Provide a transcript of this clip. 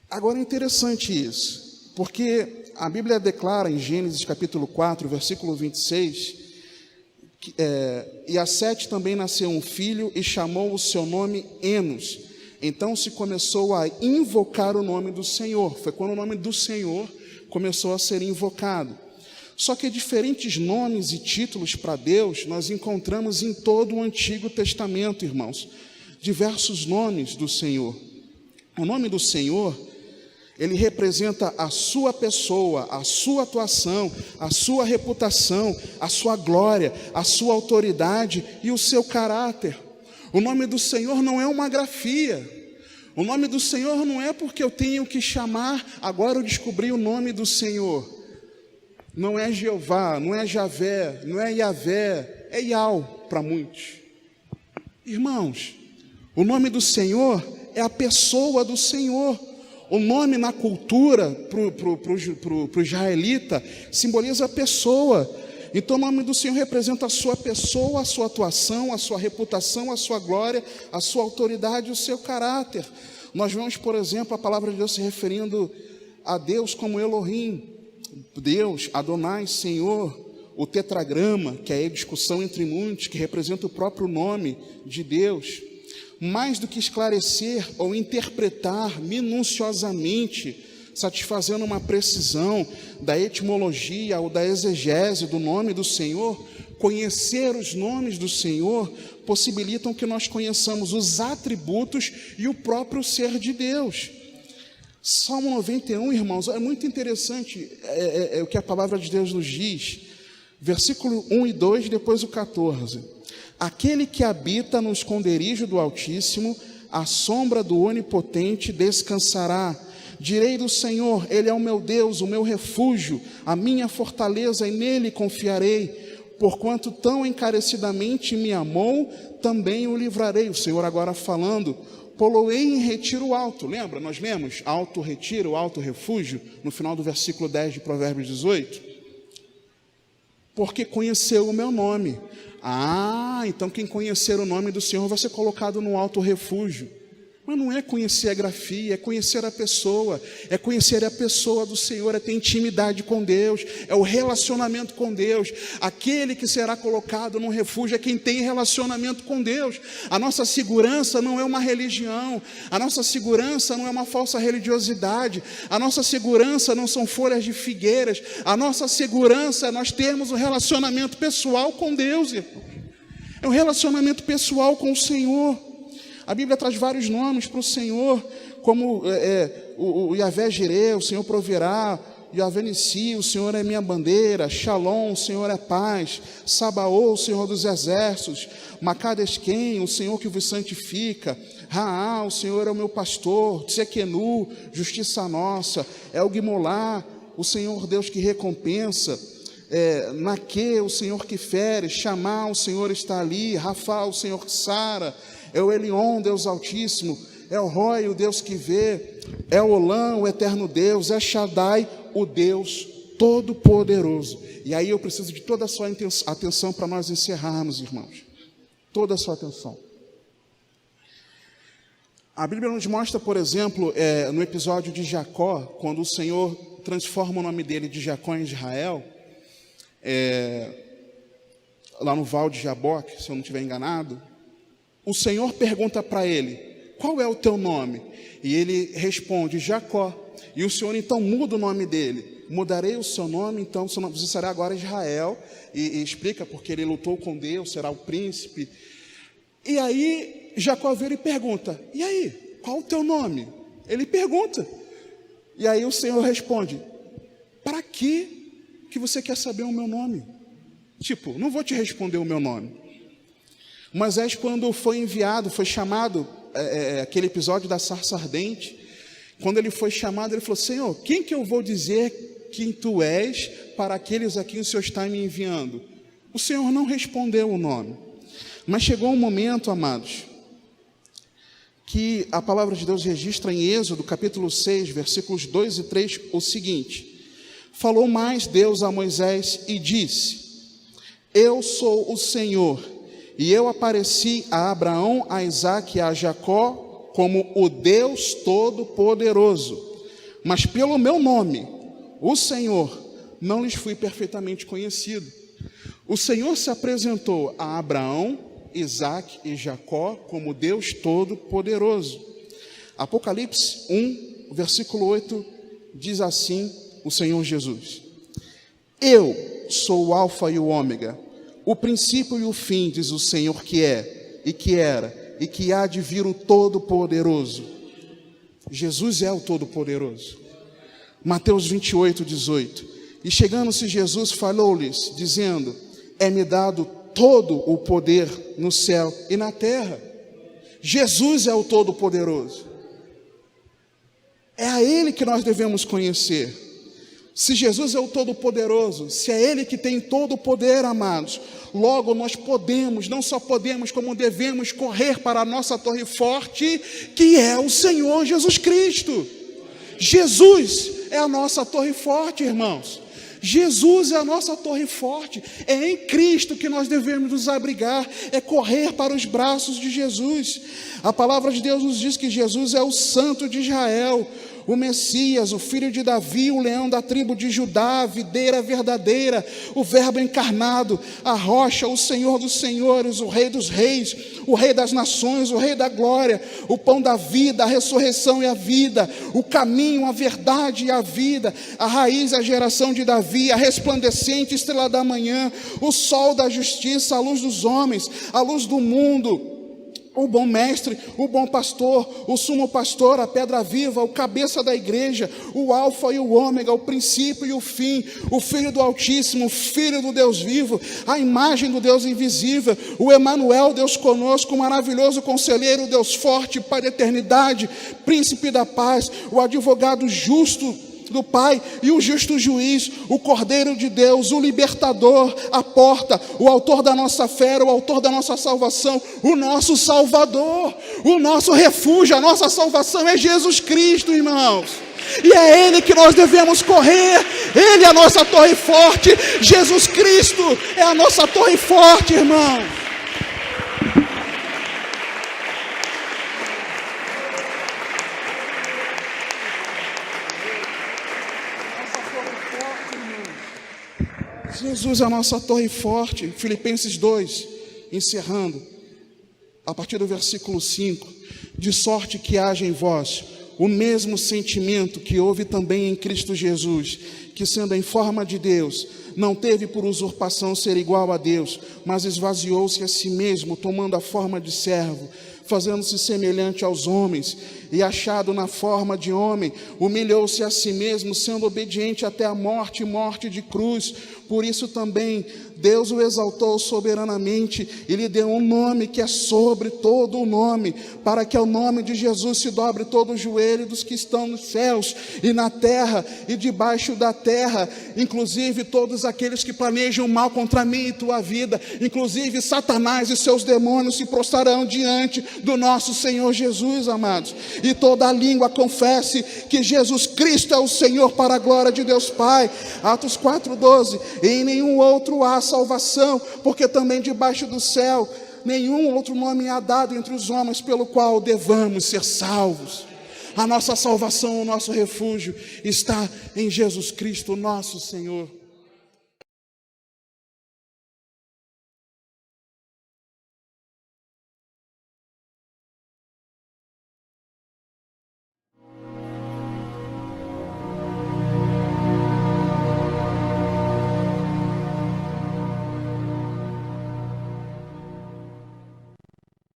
Agora é interessante isso, porque a Bíblia declara em Gênesis capítulo 4, versículo 26, e a Sete também nasceu um filho e chamou o seu nome Enos. Então se começou a invocar o nome do Senhor. Foi quando o nome do Senhor começou a ser invocado. Só que diferentes nomes e títulos para Deus nós encontramos em todo o Antigo Testamento, irmãos. Diversos nomes do Senhor. O nome do Senhor, ele representa a sua pessoa, a sua atuação, a sua reputação, a sua glória, a sua autoridade e o seu caráter. O nome do Senhor não é uma grafia. O nome do Senhor não é porque eu tenho que chamar, agora eu descobri o nome do Senhor. Não é Jeová, não é Javé, não é Yavé, é Yau para muitos. Irmãos, o nome do Senhor é a pessoa do Senhor. O nome na cultura, para o israelita, simboliza a pessoa. Então o nome do Senhor representa a sua pessoa, a sua atuação, a sua reputação, a sua glória, a sua autoridade e o seu caráter. Nós vemos, por exemplo, a palavra de Deus se referindo a Deus como Elohim, Deus, Adonai, Senhor, o tetragrama, que é a discussão entre muitos, que representa o próprio nome de Deus. Mais do que esclarecer ou interpretar minuciosamente, satisfazendo uma precisão da etimologia ou da exegese do nome do Senhor, conhecer os nomes do Senhor possibilitam que nós conheçamos os atributos e o próprio ser de Deus. Salmo 91, irmãos, é muito interessante o que a palavra de Deus nos diz. Versículo 1 e 2, depois o 14. Aquele que habita no esconderijo do Altíssimo, à sombra do Onipotente descansará. Direi do Senhor, Ele é o meu Deus, o meu refúgio, a minha fortaleza, e nele confiarei. Porquanto tão encarecidamente me amou, também o livrarei. O Senhor agora falando, poloei em retiro alto. Lembra, nós lemos alto retiro, alto refúgio, no final do versículo 10 de Provérbios 18. Porque conheceu o meu nome. Então quem conhecer o nome do Senhor vai ser colocado no alto refúgio. Mas não é conhecer a grafia, é conhecer a pessoa do Senhor, é ter intimidade com Deus, é o relacionamento com Deus. Aquele que será colocado no refúgio é quem tem relacionamento com Deus. A nossa segurança não é uma religião, a nossa segurança não é uma falsa religiosidade, a nossa segurança não são folhas de figueiras, a nossa segurança é nós termos um relacionamento pessoal com Deus, irmão. É um relacionamento pessoal com o Senhor. A Bíblia traz vários nomes para o Senhor, como o Yavé Jireh, o Senhor proverá, Yavé Nissi, o Senhor é minha bandeira, Shalom, o Senhor é paz, Sabaô, o Senhor dos exércitos, Macadesquém, o Senhor que vos santifica, Raá, o Senhor é o meu pastor, Tsequenu, justiça nossa, El Guimolá, o Senhor Deus que recompensa, Naque, o Senhor que fere, Chamá, o Senhor está ali, Rafá, o Senhor que sara, é o Elion, Deus Altíssimo, é o Roi, o Deus que vê, é o Olã, o eterno Deus, é Shaddai, o Deus Todo-Poderoso. E aí eu preciso de toda a sua atenção para nós encerrarmos, irmãos. Toda a sua atenção. A Bíblia nos mostra, por exemplo, no episódio de Jacó, quando o Senhor transforma o nome dele de Jacó em Israel, lá no Val de Jaboque, se eu não estiver enganado, o Senhor pergunta para ele, qual é o teu nome? E ele responde, Jacó. E o Senhor então muda o nome dele. Mudarei o seu nome, então você será agora Israel. E explica porque ele lutou com Deus, será o príncipe. E aí Jacó vira e pergunta, e aí, qual o teu nome? Ele pergunta. E aí o Senhor responde, para que você quer saber o meu nome? Tipo, não vou te responder o meu nome. Moisés, quando foi enviado, foi chamado, aquele episódio da sarça ardente, quando ele foi chamado, ele falou, Senhor, quem que eu vou dizer quem tu és para aqueles a quem o Senhor está me enviando? O Senhor não respondeu o nome. Mas chegou um momento, amados, que a palavra de Deus registra em Êxodo, capítulo 6, versículos 2 e 3, o seguinte, falou mais Deus a Moisés e disse, eu sou o Senhor, e eu apareci a Abraão, a Isaque e a Jacó como o Deus Todo-Poderoso. mas pelo meu nome, o Senhor, não lhes fui perfeitamente conhecido. O Senhor se apresentou a Abraão, Isaque e Jacó como Deus Todo-Poderoso. Apocalipse 1, versículo 8, diz assim o Senhor Jesus: eu sou o alfa e o ômega, o princípio e o fim, diz o Senhor, que é, e que era, e que há de vir o Todo-Poderoso. Jesus é o Todo-Poderoso. Mateus 28, 18. E chegando-se Jesus, falou-lhes, dizendo: é-me dado todo o poder no céu e na terra. Jesus é o Todo-Poderoso. É a Ele que nós devemos conhecer. Se Jesus é o Todo-Poderoso, se é Ele que tem todo o poder, amados, logo nós podemos, não só podemos, como devemos correr para a nossa torre forte, que é o Senhor Jesus Cristo. Jesus é a nossa torre forte, irmãos. Jesus é a nossa torre forte. É em Cristo que nós devemos nos abrigar, é correr para os braços de Jesus. A palavra de Deus nos diz que Jesus é o Santo de Israel, o Messias, o filho de Davi, o leão da tribo de Judá, a videira verdadeira, o verbo encarnado, a rocha, o Senhor dos senhores, o Rei dos reis, o Rei das nações, o Rei da glória, o pão da vida, a ressurreição e a vida, o caminho, a verdade e a vida, a raiz, a geração de Davi, a resplandecente estrela da manhã, o sol da justiça, a luz dos homens, a luz do mundo, o bom mestre, o bom pastor, o sumo pastor, a pedra viva, o cabeça da igreja, o alfa e o ômega, o princípio e o fim, o Filho do Altíssimo, o Filho do Deus vivo, a imagem do Deus invisível, o Emanuel, Deus conosco, o maravilhoso conselheiro, Deus forte, Pai da eternidade, príncipe da paz, o advogado justo do Pai e o justo juiz, o Cordeiro de Deus, o libertador, a porta, o autor da nossa fé, o autor da nossa salvação, o nosso Salvador, o nosso refúgio, a nossa salvação é Jesus Cristo, irmãos. E é Ele que nós devemos correr. Ele é a nossa torre forte. Jesus Cristo é a nossa torre forte, irmão. Jesus é a nossa torre forte. Filipenses 2, encerrando, a partir do versículo 5: de sorte que haja em vós o mesmo sentimento que houve também em Cristo Jesus, que sendo em forma de Deus, não teve por usurpação ser igual a Deus, mas esvaziou-se a si mesmo, tomando a forma de servo, fazendo-se semelhante aos homens, e achado na forma de homem, humilhou-se a si mesmo, sendo obediente até a morte, morte de cruz. Por isso também Deus o exaltou soberanamente e lhe deu um nome que é sobre todo o nome, para que ao nome de Jesus se dobre todo o joelho dos que estão nos céus e na terra e debaixo da terra, inclusive todos aqueles que planejam mal contra mim e tua vida, inclusive Satanás e seus demônios se prostrarão diante do nosso Senhor Jesus, amados. E toda a língua confesse que Jesus Cristo é o Senhor, para a glória de Deus Pai. Atos 4:12. E em nenhum outro há salvação, porque também debaixo do céu nenhum outro nome há dado entre os homens pelo qual devamos ser salvos. A nossa salvação, o nosso refúgio está em Jesus Cristo, nosso Senhor.